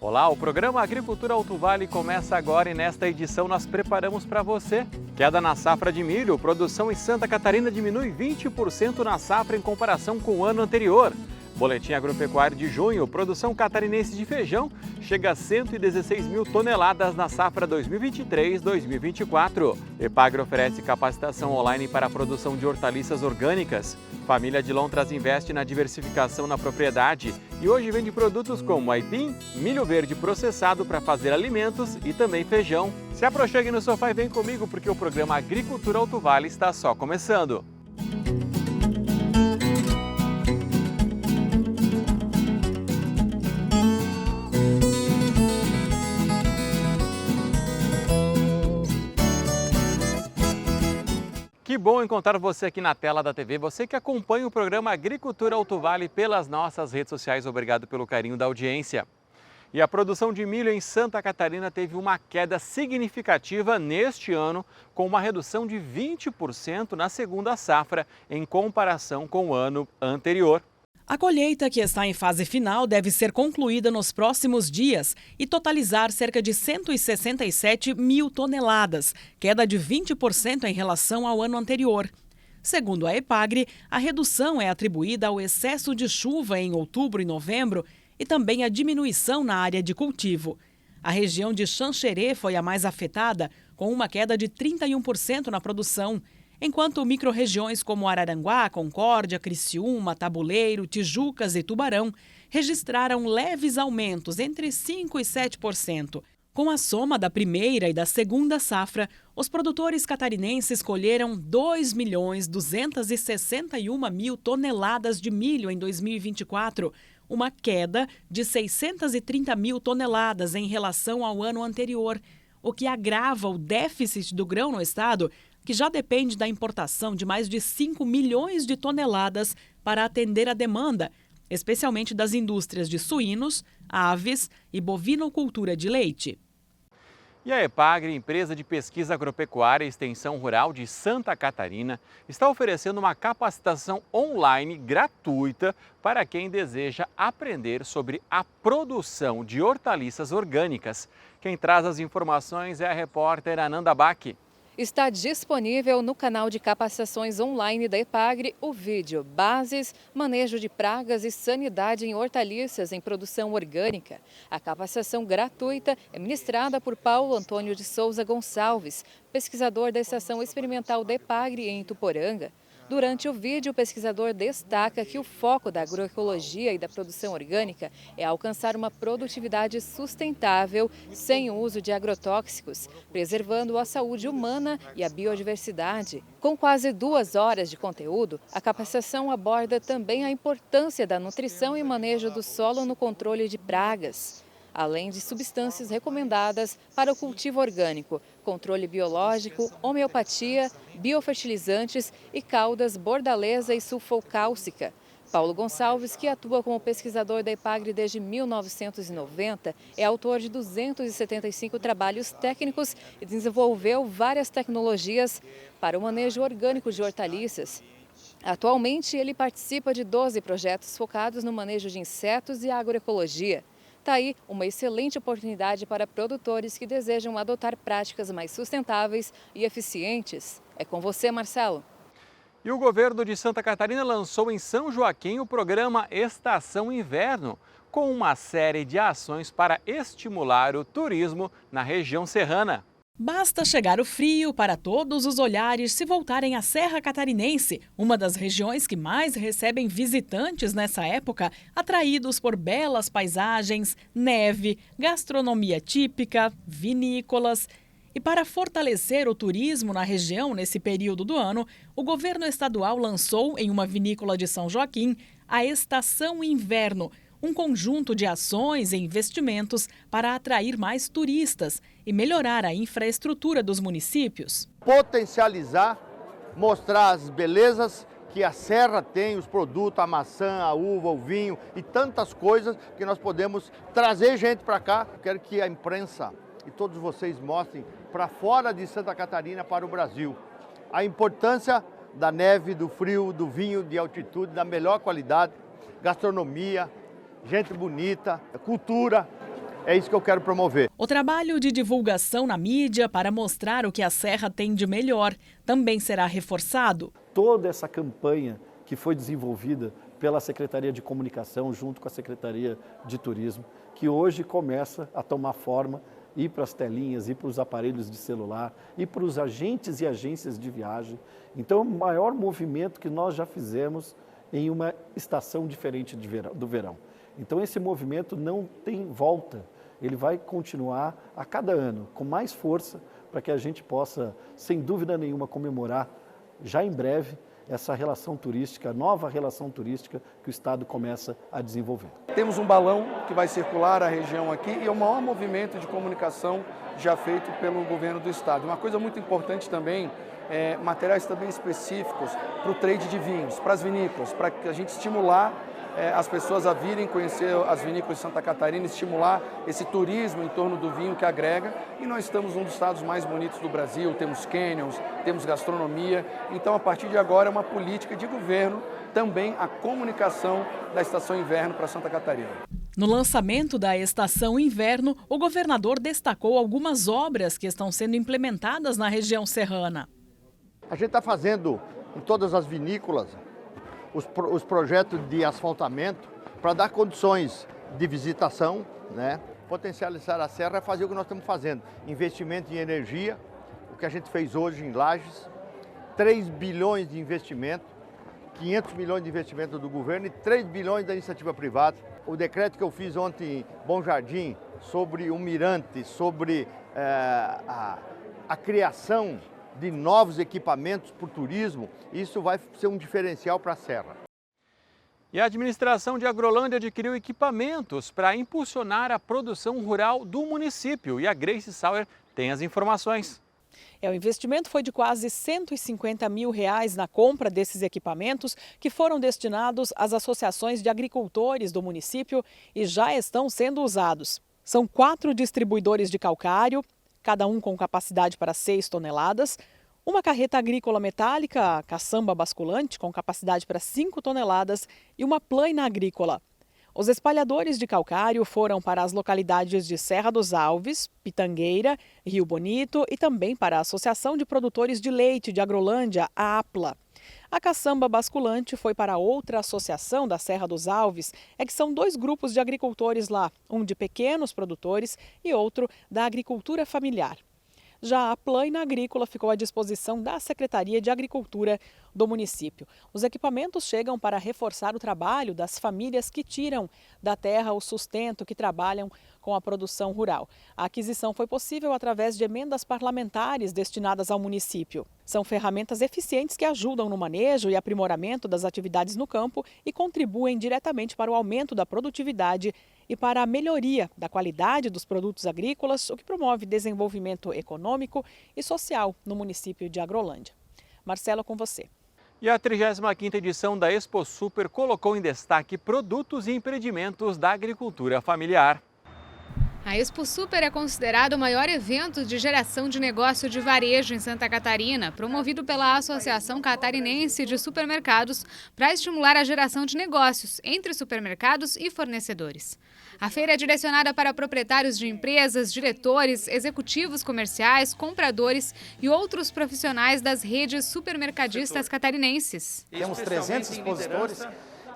Olá, o programa Agricultura Alto Vale começa agora e nesta edição nós preparamos para você. Queda na safra de milho, produção em Santa Catarina diminui 20% na safra em comparação com o ano anterior. Boletim Agropecuário de junho, produção catarinense de feijão chega a 116 mil toneladas na safra 2023-2024. Epagre oferece capacitação online para a produção de hortaliças orgânicas. Família de Lontras investe na diversificação na propriedade e hoje vende produtos como aipim, milho verde processado para fazer alimentos e também feijão. Se aproxime no sofá e vem comigo porque o programa Agricultura Alto Vale está só começando. Que bom encontrar você aqui na tela da TV, você que acompanha o programa Agricultura Alto Vale pelas nossas redes sociais. Obrigado pelo carinho da audiência. E a produção de milho em Santa Catarina teve uma queda significativa neste ano, com uma redução de 20% na segunda safra, em comparação com o ano anterior. A colheita, que está em fase final, deve ser concluída nos próximos dias e totalizar cerca de 167 mil toneladas, queda de 20% em relação ao ano anterior. Segundo a Epagre, a redução é atribuída ao excesso de chuva em outubro e novembro e também à diminuição na área de cultivo. A região de Xanxerê foi a mais afetada, com uma queda de 31% na produção, enquanto microrregiões como Araranguá, Concórdia, Criciúma, Tabuleiro, Tijucas e Tubarão registraram leves aumentos entre 5% e 7%. Com a soma da primeira e da segunda safra, os produtores catarinenses colheram 2.261.000 toneladas de milho em 2024, uma queda de 630 mil toneladas em relação ao ano anterior, o que agrava o déficit do grão no estado, que já depende da importação de mais de 5 milhões de toneladas para atender a demanda, especialmente das indústrias de suínos, aves e bovinocultura de leite. E a Epagre, empresa de pesquisa agropecuária e extensão rural de Santa Catarina, está oferecendo uma capacitação online gratuita para quem deseja aprender sobre a produção de hortaliças orgânicas. Quem traz as informações é a repórter Ananda Bach. Está disponível no canal de capacitações online da Epagre o vídeo Bases, Manejo de Pragas e Sanidade em Hortaliças em Produção Orgânica. A capacitação gratuita é ministrada por Paulo Antônio de Souza Gonçalves, pesquisador da Estação Experimental da Epagre em Ituporanga. Durante o vídeo, o pesquisador destaca que o foco da agroecologia e da produção orgânica é alcançar uma produtividade sustentável sem o uso de agrotóxicos, preservando a saúde humana e a biodiversidade. Com quase 2 horas de conteúdo, a capacitação aborda também a importância da nutrição e manejo do solo no controle de pragas, além de substâncias recomendadas para o cultivo orgânico, controle biológico, homeopatia, biofertilizantes e caudas bordaleza e sulfocálcica. Paulo Gonçalves, que atua como pesquisador da Epagre desde 1990, é autor de 275 trabalhos técnicos e desenvolveu várias tecnologias para o manejo orgânico de hortaliças. Atualmente, ele participa de 12 projetos focados no manejo de insetos e agroecologia. Está aí uma excelente oportunidade para produtores que desejam adotar práticas mais sustentáveis e eficientes. É com você, Marcelo. E o governo de Santa Catarina lançou em São Joaquim o programa Estação Inverno, com uma série de ações para estimular o turismo na região serrana. Basta chegar o frio para todos os olhares se voltarem à Serra Catarinense, uma das regiões que mais recebem visitantes nessa época, atraídos por belas paisagens, neve, gastronomia típica, vinícolas. E para fortalecer o turismo na região nesse período do ano, o governo estadual lançou, em uma vinícola de São Joaquim, a Estação Inverno, um conjunto de ações e investimentos para atrair mais turistas e melhorar a infraestrutura dos municípios. Potencializar, mostrar as belezas que a serra tem, os produtos, a maçã, a uva, o vinho e tantas coisas que nós podemos trazer gente para cá. Quero que a imprensa e todos vocês mostrem para fora de Santa Catarina, para o Brasil, a importância da neve, do frio, do vinho de altitude, da melhor qualidade, gastronomia, gente bonita, cultura. É isso que eu quero promover. O trabalho de divulgação na mídia para mostrar o que a Serra tem de melhor também será reforçado. Toda essa campanha que foi desenvolvida pela Secretaria de Comunicação junto com a Secretaria de Turismo, que hoje começa a tomar forma, ir para as telinhas, ir para os aparelhos de celular, ir para os agentes e agências de viagem. Então, é o maior movimento que nós já fizemos em uma estação diferente do verão. Então, esse movimento não tem volta. Ele vai continuar a cada ano, com mais força, para que a gente possa, sem dúvida nenhuma, comemorar já em breve essa relação turística, nova relação turística que o Estado começa a desenvolver. Temos um balão que vai circular a região aqui e é o maior movimento de comunicação já feito pelo governo do Estado. Uma coisa muito importante também é materiais também específicos para o trade de vinhos, para as vinícolas, para a gente estimular as pessoas a virem conhecer as vinícolas de Santa Catarina, estimular esse turismo em torno do vinho que agrega. E nós estamos um dos estados mais bonitos do Brasil, temos canyons, temos gastronomia. Então, a partir de agora, é uma política de governo também a comunicação da estação inverno para Santa Catarina. No lançamento da estação inverno, o governador destacou algumas obras que estão sendo implementadas na região serrana. A gente está fazendo em todas as vinícolas os projetos de asfaltamento para dar condições de visitação, né? Potencializar a serra é fazer o que nós estamos fazendo, investimento em energia, o que a gente fez hoje em Lages, 3 bilhões de investimento, 500 milhões de investimento do governo e 3 bilhões da iniciativa privada. O decreto que eu fiz ontem em Bom Jardim sobre o mirante, sobre a criação de novos equipamentos para o turismo, isso vai ser um diferencial para a Serra. E a administração de Agrolândia adquiriu equipamentos para impulsionar a produção rural do município. E a Grace Sauer tem as informações. O investimento foi de quase R$150 mil na compra desses equipamentos, que foram destinados às associações de agricultores do município e já estão sendo usados. São 4 distribuidores de calcário, cada um com capacidade para 6 toneladas, uma carreta agrícola metálica, caçamba basculante, com capacidade para 5 toneladas e uma plaina agrícola. Os espalhadores de calcário foram para as localidades de Serra dos Alves, Pitangueira, Rio Bonito e também para a Associação de Produtores de Leite de Agrolândia, a APLA. A caçamba basculante foi para outra associação da Serra dos Alves, que são 2 grupos de agricultores lá, um de pequenos produtores e outro da agricultura familiar. Já a plaina agrícola ficou à disposição da Secretaria de Agricultura do município. Os equipamentos chegam para reforçar o trabalho das famílias que tiram da terra o sustento, que trabalham com a produção rural. A aquisição foi possível através de emendas parlamentares destinadas ao município. São ferramentas eficientes que ajudam no manejo e aprimoramento das atividades no campo e contribuem diretamente para o aumento da produtividade e para a melhoria da qualidade dos produtos agrícolas, o que promove desenvolvimento econômico e social no município de Agrolândia. Marcelo, com você. E a 35ª edição da Expo Super colocou em destaque produtos e empreendimentos da agricultura familiar. A Expo Super é considerado o maior evento de geração de negócio de varejo em Santa Catarina, promovido pela Associação Catarinense de Supermercados para estimular a geração de negócios entre supermercados e fornecedores. A feira é direcionada para proprietários de empresas, diretores, executivos comerciais, compradores e outros profissionais das redes supermercadistas catarinenses. Temos 300 expositores,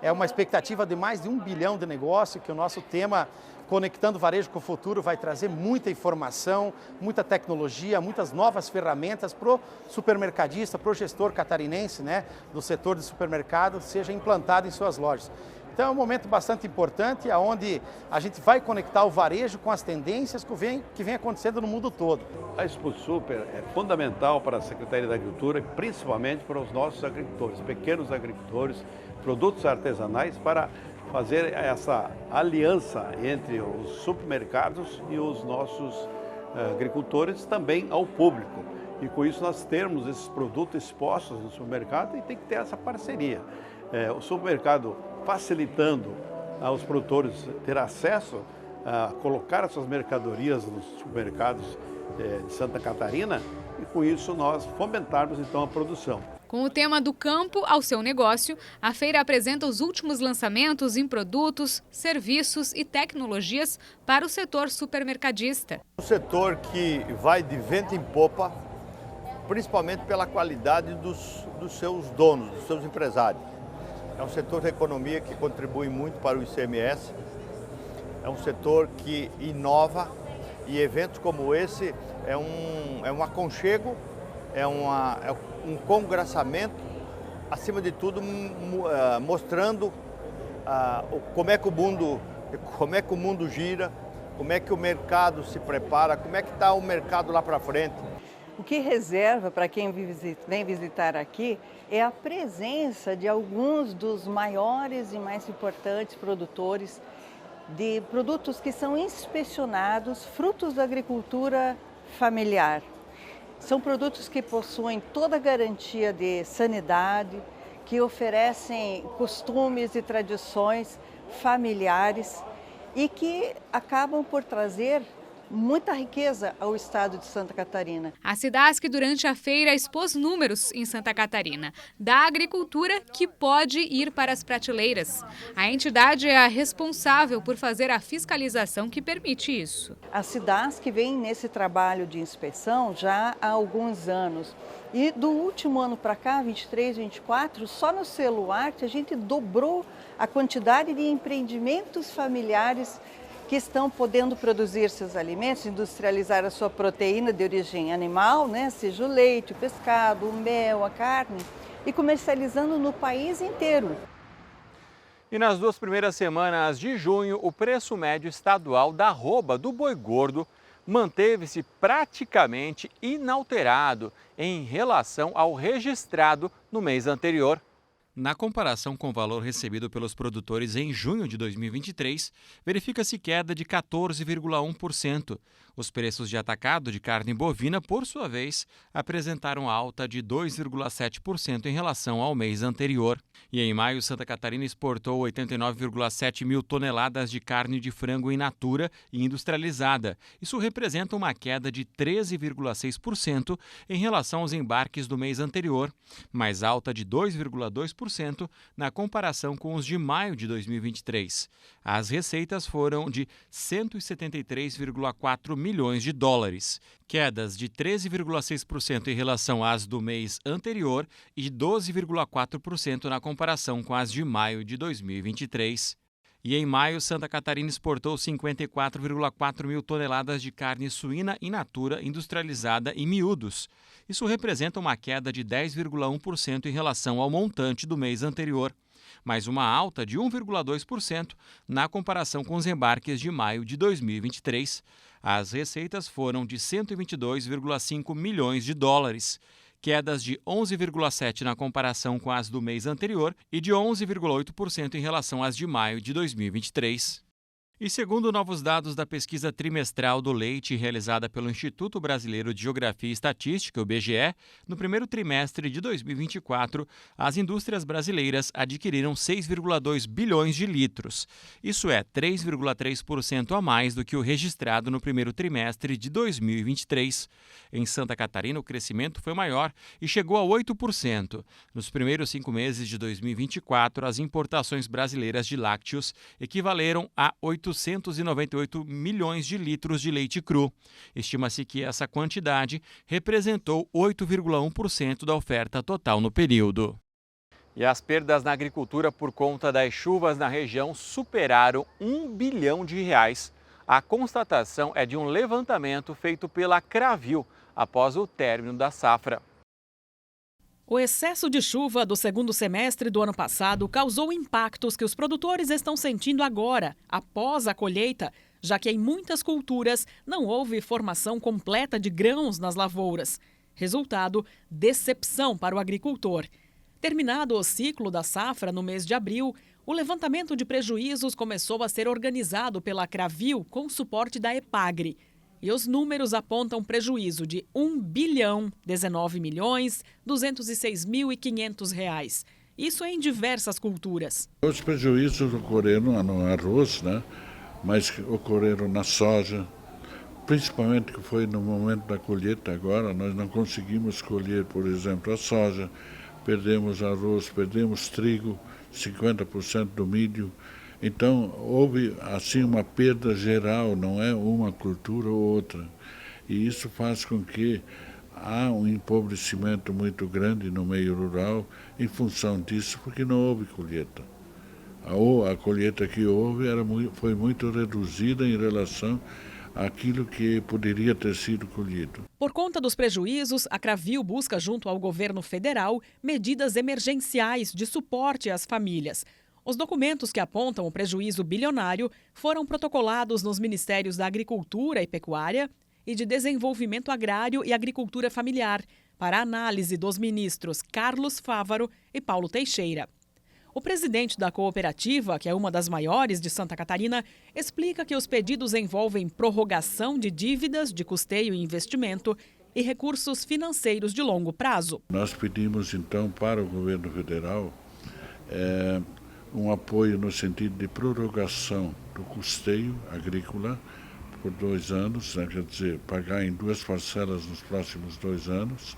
é uma expectativa de mais de 1 bilhão de negócio, que o nosso tema Conectando o Varejo com o Futuro vai trazer muita informação, muita tecnologia, muitas novas ferramentas para o supermercadista, para o gestor catarinense, né, do setor de supermercado, seja implantado em suas lojas. Então é um momento bastante importante, onde a gente vai conectar o varejo com as tendências que vem acontecendo no mundo todo. A Expo Super é fundamental para a Secretaria da Agricultura, principalmente para os nossos agricultores, pequenos agricultores, produtos artesanais, para fazer essa aliança entre os supermercados e os nossos agricultores também ao público. E com isso nós termos esses produtos expostos no supermercado e tem que ter essa parceria. O supermercado facilitando aos produtores ter acesso a colocar as suas mercadorias nos supermercados de Santa Catarina e com isso nós fomentarmos então a produção. Com o tema do campo ao seu negócio, a feira apresenta os últimos lançamentos em produtos, serviços e tecnologias para o setor supermercadista. Um setor que vai de vento em popa, principalmente pela qualidade dos seus donos, dos seus empresários. É um setor da economia que contribui muito para o ICMS, é um setor que inova e eventos como esse é um aconchego, é um congraçamento, acima de tudo mostrando como é que o mundo gira, como é que o mercado se prepara, como é que está o mercado lá para frente. O que reserva para quem vem visitar aqui é a presença de alguns dos maiores e mais importantes produtores de produtos que são inspecionados, frutos da agricultura familiar. São produtos que possuem toda a garantia de sanidade, que oferecem costumes e tradições familiares e que acabam por trazer muita riqueza ao estado de Santa Catarina. A Cidasc, durante a feira, expôs números em Santa Catarina da agricultura que pode ir para as prateleiras. A entidade é a responsável por fazer a fiscalização que permite isso. A Cidasc vem nesse trabalho de inspeção já há alguns anos. E do último ano para cá, 23, 24, só no Seluarte a gente dobrou a quantidade de empreendimentos familiares que estão podendo produzir seus alimentos, industrializar a sua proteína de origem animal, né, seja o leite, o pescado, o mel, a carne, e comercializando no país inteiro. E nas 2 primeiras semanas de junho, o preço médio estadual da arroba do boi gordo manteve-se praticamente inalterado em relação ao registrado no mês anterior. Na comparação com o valor recebido pelos produtores em junho de 2023, verifica-se queda de 14,1%. Os preços de atacado de carne bovina, por sua vez, apresentaram alta de 2,7% em relação ao mês anterior. E em maio, Santa Catarina exportou 89,7 mil toneladas de carne de frango in natura e industrializada. Isso representa uma queda de 13,6% em relação aos embarques do mês anterior, mais alta de 2,2% na comparação com os de maio de 2023. As receitas foram de 173,4 milhões de dólares, quedas de 13,6% em relação às do mês anterior e 12,4% na comparação com as de maio de 2023. E em maio, Santa Catarina exportou 54,4 mil toneladas de carne suína in natura industrializada em miúdos. Isso representa uma queda de 10,1% em relação ao montante do mês anterior, mas uma alta de 1,2% na comparação com os embarques de maio de 2023. As receitas foram de 122,5 milhões de dólares, quedas de 11,7% na comparação com as do mês anterior e de 11,8% em relação às de maio de 2023. E segundo novos dados da pesquisa trimestral do leite realizada pelo Instituto Brasileiro de Geografia e Estatística, o IBGE, no primeiro trimestre de 2024, as indústrias brasileiras adquiriram 6,2 bilhões de litros. Isso é 3,3% a mais do que o registrado no primeiro trimestre de 2023. Em Santa Catarina, o crescimento foi maior e chegou a 8%. Nos primeiros 5 meses de 2024, as importações brasileiras de lácteos equivaleram a 898 milhões de litros de leite cru. Estima-se que essa quantidade representou 8,1% da oferta total no período. E as perdas na agricultura por conta das chuvas na região superaram R$1 bilhão. A constatação é de um levantamento feito pela Cravil após o término da safra. O excesso de chuva do segundo semestre do ano passado causou impactos que os produtores estão sentindo agora, após a colheita, já que em muitas culturas não houve formação completa de grãos nas lavouras. Resultado, decepção para o agricultor. Terminado o ciclo da safra no mês de abril, o levantamento de prejuízos começou a ser organizado pela Cravil com suporte da Epagre. E os números apontam prejuízo de R$1.019.206.500. Isso em diversas culturas. Os prejuízos ocorreram no arroz, né? Mas ocorreram na soja, principalmente que foi no momento da colheita agora. Nós não conseguimos colher, por exemplo, a soja, perdemos arroz, perdemos trigo, 50% do milho. Então, houve assim uma perda geral, não é uma cultura ou outra. E isso faz com que há um empobrecimento muito grande no meio rural em função disso, porque não houve colheita. A colheita que houve foi muito reduzida em relação àquilo que poderia ter sido colhido. Por conta dos prejuízos, a Cravil busca junto ao governo federal medidas emergenciais de suporte às famílias. Os documentos que apontam o prejuízo bilionário foram protocolados nos Ministérios da Agricultura e Pecuária e de Desenvolvimento Agrário e Agricultura Familiar, para análise dos ministros Carlos Fávaro e Paulo Teixeira. O presidente da cooperativa, que é uma das maiores de Santa Catarina, explica que os pedidos envolvem prorrogação de dívidas de custeio e investimento e recursos financeiros de longo prazo. Nós pedimos, então, para o governo federal um apoio no sentido de prorrogação do custeio agrícola por 2 anos, né, quer dizer, pagar em 2 parcelas nos próximos 2 anos,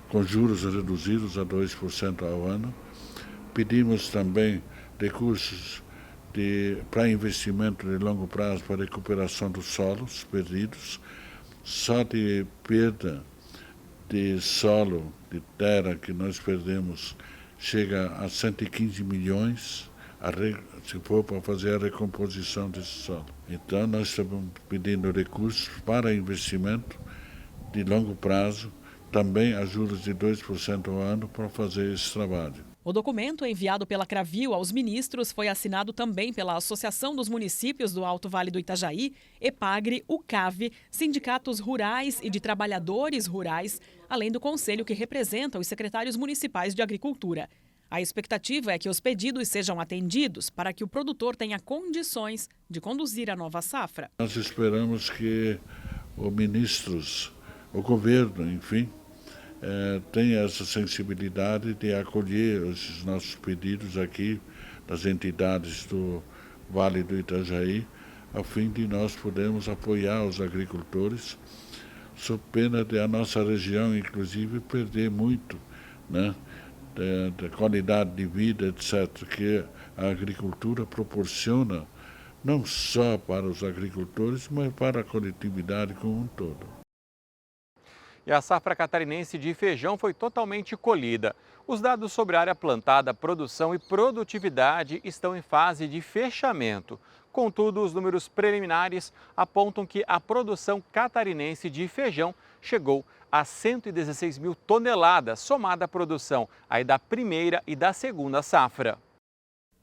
com juros reduzidos a 2% ao ano. Pedimos também recursos para investimento de longo prazo para recuperação dos solos perdidos. Só de perda de solo, de terra que nós perdemos, chega a 115 milhões, se for para fazer a recomposição desse solo. Então, nós estamos pedindo recursos para investimento de longo prazo, também a juros de 2% ao ano, para fazer esse trabalho. O documento enviado pela Cravil aos ministros foi assinado também pela Associação dos Municípios do Alto Vale do Itajaí, EPAGRE, UCAV, sindicatos rurais e de trabalhadores rurais, além do conselho que representa os secretários municipais de agricultura. A expectativa é que os pedidos sejam atendidos para que o produtor tenha condições de conduzir a nova safra. Nós esperamos que o governo, enfim, tenha essa sensibilidade de acolher esses nossos pedidos aqui das entidades do Vale do Itajaí, a fim de nós podermos apoiar os agricultores, sob pena de a nossa região, inclusive, perder muito, né? Da qualidade de vida, etc., que a agricultura proporciona, não só para os agricultores, mas para a coletividade como um todo. E a safra catarinense de feijão foi totalmente colhida. Os dados sobre a área plantada, produção e produtividade estão em fase de fechamento. Contudo, os números preliminares apontam que a produção catarinense de feijão chegou a 116 mil toneladas, somada à produção aí da primeira e da segunda safra.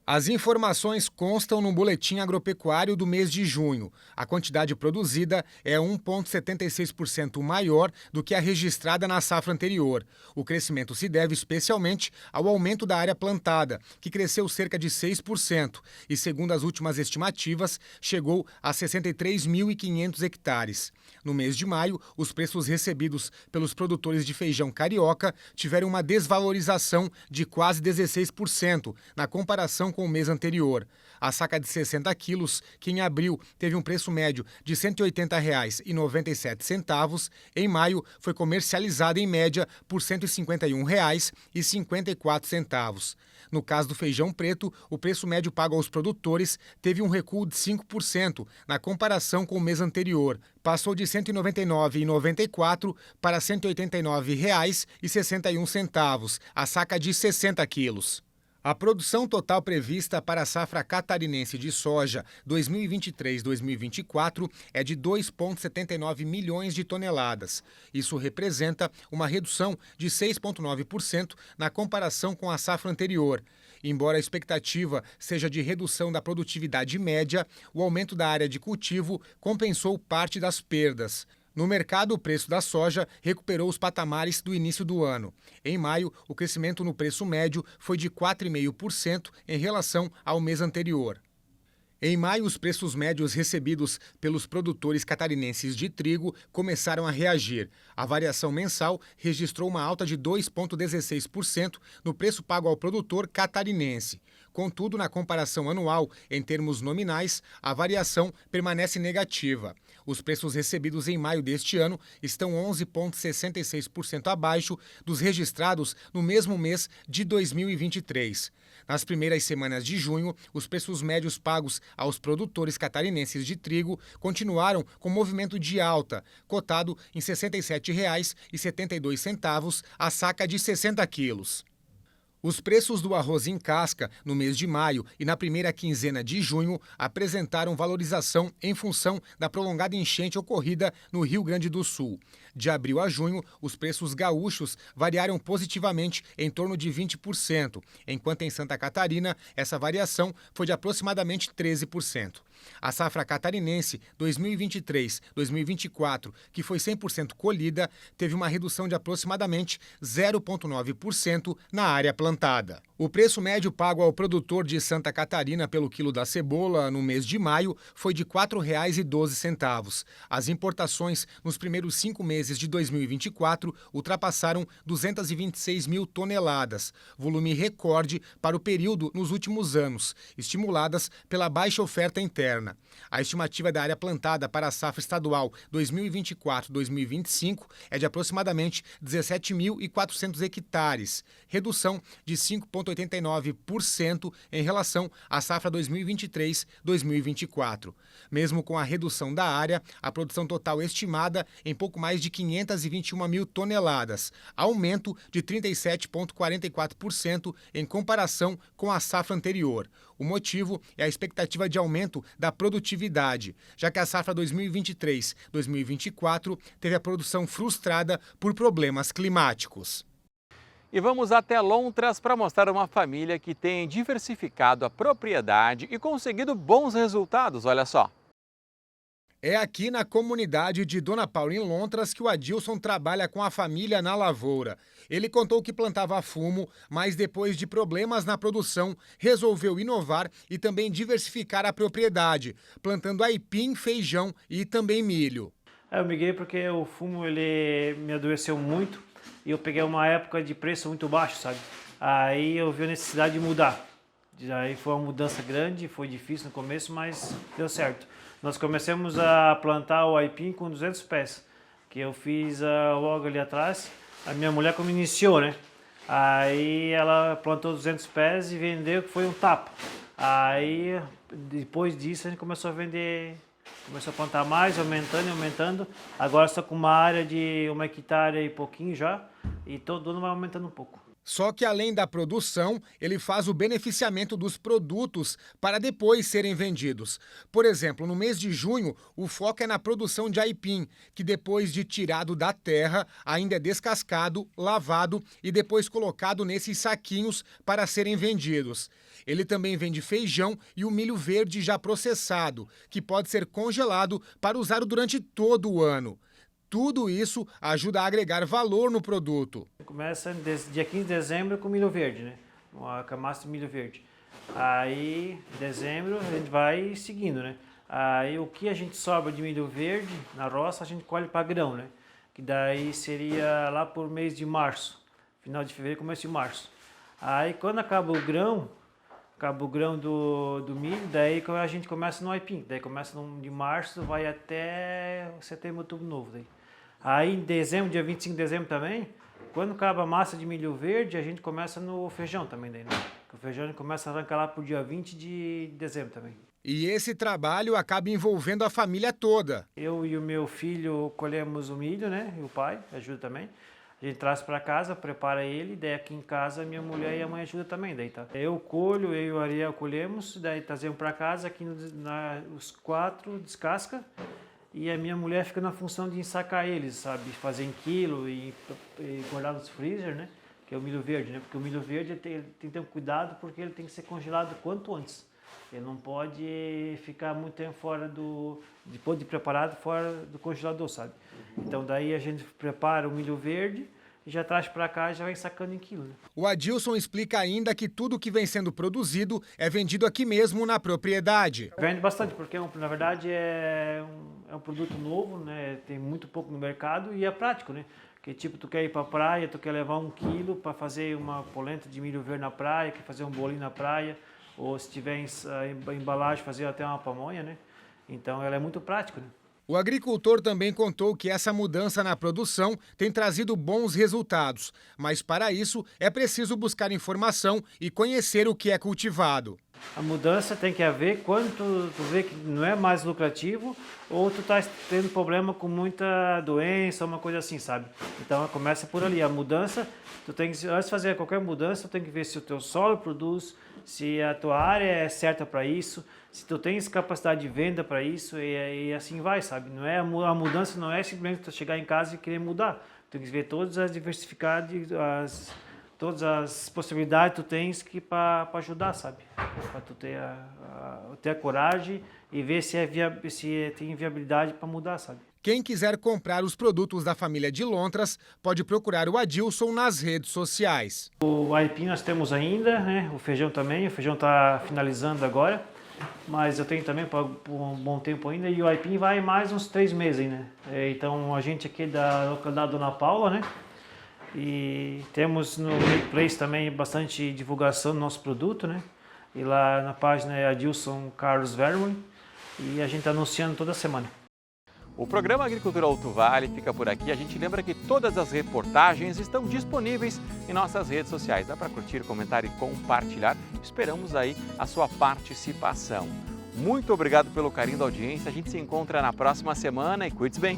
As informações constam no boletim agropecuário do mês de junho. A quantidade produzida é 1,76% maior do que a registrada na safra anterior. O crescimento se deve especialmente ao aumento da área plantada, que cresceu cerca de 6% e, segundo as últimas estimativas, chegou a 63.500 hectares. No mês de maio, os preços recebidos pelos produtores de feijão carioca tiveram uma desvalorização de quase 16% na comparação com o mês anterior. A saca de 60 quilos, que em abril teve um preço médio de R$ 180,97, em maio foi comercializada em média por R$ 151,54. No caso do feijão preto, o preço médio pago aos produtores teve um recuo de 5% na comparação com o mês anterior. Passou de R$ 199,94 para R$ 189,61, a saca de 60 quilos. A produção total prevista para a safra catarinense de soja 2023-2024 é de 2,79 milhões de toneladas. Isso representa uma redução de 6,9% na comparação com a safra anterior. Embora a expectativa seja de redução da produtividade média, o aumento da área de cultivo compensou parte das perdas. No mercado, o preço da soja recuperou os patamares do início do ano. Em maio, o crescimento no preço médio foi de 4,5% em relação ao mês anterior. Em maio, os preços médios recebidos pelos produtores catarinenses de trigo começaram a reagir. A variação mensal registrou uma alta de 2,16% no preço pago ao produtor catarinense. Contudo, na comparação anual, em termos nominais, a variação permanece negativa. Os preços recebidos em maio deste ano estão 11,66% abaixo dos registrados no mesmo mês de 2023. Nas primeiras semanas de junho, os preços médios pagos aos produtores catarinenses de trigo continuaram com movimento de alta, cotado em R$ 67,72 a saca de 60 quilos. Os preços do arroz em casca no mês de maio e na primeira quinzena de junho apresentaram valorização em função da prolongada enchente ocorrida no Rio Grande do Sul. De abril a junho, os preços gaúchos variaram positivamente em torno de 20%, enquanto em Santa Catarina essa variação foi de aproximadamente 13%. A safra catarinense 2023-2024, que foi 100% colhida, teve uma redução de aproximadamente 0,9% na área plantada. O preço médio pago ao produtor de Santa Catarina pelo quilo da cebola no mês de maio foi de R$ 4,12. As importações nos primeiros 5 meses de 2024 ultrapassaram 226 mil toneladas, volume recorde para o período nos últimos anos, estimuladas pela baixa oferta interna. A estimativa da área plantada para a safra estadual 2024-2025 é de aproximadamente 17.400 hectares, redução de 5,89% em relação à safra 2023-2024. Mesmo com a redução da área, a produção total estimada em pouco mais de 521 mil toneladas, aumento de 37,44% em comparação com a safra anterior. O motivo é a expectativa de aumento da produtividade, já que a safra 2023-2024 teve a produção frustrada por problemas climáticos. E vamos até Lontras para mostrar uma família que tem diversificado a propriedade e conseguido bons resultados, olha só. É aqui na comunidade de Dona Paula, em Lontras, que o Adilson trabalha com a família na lavoura. Ele contou que plantava fumo, mas depois de problemas na produção, resolveu inovar e também diversificar a propriedade, plantando aipim, feijão e também milho. Eu migrei porque o fumo ele me adoeceu muito e eu peguei uma época de preço muito baixo, sabe? Aí eu vi a necessidade de mudar. Aí foi uma mudança grande, foi difícil no começo, mas deu certo. Nós começamos a plantar o aipim com 200 pés, que eu fiz logo ali atrás. A minha mulher como iniciou, né? Aí ela plantou 200 pés e vendeu, que foi um tapa. Aí depois disso a gente começou a vender, começou a plantar mais, aumentando. Agora estou com uma área de 1 hectare e pouquinho já, e todo ano vai aumentando um pouco. Só que além da produção, ele faz o beneficiamento dos produtos para depois serem vendidos. Por exemplo, no mês de junho, o foco é na produção de aipim, que depois de tirado da terra, ainda é descascado, lavado e depois colocado nesses saquinhos para serem vendidos. Ele também vende feijão e o milho verde já processado, que pode ser congelado para usar durante todo o ano. Tudo isso ajuda a agregar valor no produto. Começa dia 15 de dezembro com milho verde, né? Uma camada de milho verde. Aí, em dezembro, a gente vai seguindo, né? Aí, o que a gente sobra de milho verde na roça, a gente colhe para grão, né? Que daí seria lá por mês de março. Final de fevereiro, começo de março. Aí, quando acaba o grão do milho, daí a gente começa no aipim. Daí começa de março, vai até setembro, outubro novo. Daí. Aí em dezembro, dia 25 de dezembro também, quando acaba a massa de milho verde, a gente começa no feijão também. Daí, né? O feijão a gente começa a arrancar lá pro dia 20 de dezembro também. E esse trabalho acaba envolvendo a família toda. Eu e o meu filho colhemos o milho, né? E o pai ajuda também. A gente traz para casa, prepara ele, daí aqui em casa minha mulher e a mãe ajudam também. Daí tá. Eu colho, eu e o Ariel colhemos, daí trazemos para casa, aqui os 4 descasca e a minha mulher fica na função de ensacar eles, sabe? Fazer em quilo e guardar nos freezer, né? Que é o milho verde, né? Porque o milho verde tem que ter um cuidado porque ele tem que ser congelado quanto antes. Ele não pode ficar muito tempo fora depois de preparado, fora do congelador, sabe? Então daí a gente prepara o milho verde e já traz para cá e já vai sacando em quilo. Né? O Adilson explica ainda que tudo que vem sendo produzido é vendido aqui mesmo na propriedade. Vende bastante, porque na verdade é um produto novo, né? Tem muito pouco no mercado e é prático, né? Que tipo, tu quer ir para a praia, tu quer levar 1 quilo para fazer uma polenta de milho verde na praia, quer fazer um bolinho na praia, ou se tiver embalagem, fazer até uma pamonha, né? Então ela é muito prática, né? O agricultor também contou que essa mudança na produção tem trazido bons resultados, mas para isso é preciso buscar informação e conhecer o que é cultivado. A mudança tem que haver quando tu vê que não é mais lucrativo ou tu está tendo problema com muita doença, uma coisa assim, sabe? Então começa por ali. A mudança, tu tem que, antes de fazer qualquer mudança, tu tem que ver se o teu solo produz, se a tua área é certa para isso, se tu tens capacidade de venda para isso e assim vai, sabe? Não é, a mudança não é simplesmente tu chegar em casa e querer mudar. Tem que ver todas as diversificadas, todas as possibilidades que tu tens para ajudar, sabe? Para tu ter a coragem e ver se tem viabilidade para mudar, sabe? Quem quiser comprar os produtos da família de Lontras pode procurar o Adilson nas redes sociais. O aipim nós temos ainda, né? O feijão também, o feijão está finalizando agora, mas eu tenho também por um bom tempo ainda, e o aipim vai mais uns 3 meses ainda. Então a gente aqui da localidade Dona Paula, né? E temos no Marketplace também bastante divulgação do nosso produto, né? E lá na página é Adilson Carlos Verwin, e a gente está anunciando toda semana. O programa Agricultura Alto Vale fica por aqui. A gente lembra que todas as reportagens estão disponíveis em nossas redes sociais. Dá para curtir, comentar e compartilhar. Esperamos aí a sua participação. Muito obrigado pelo carinho da audiência. A gente se encontra na próxima semana e cuide-se bem.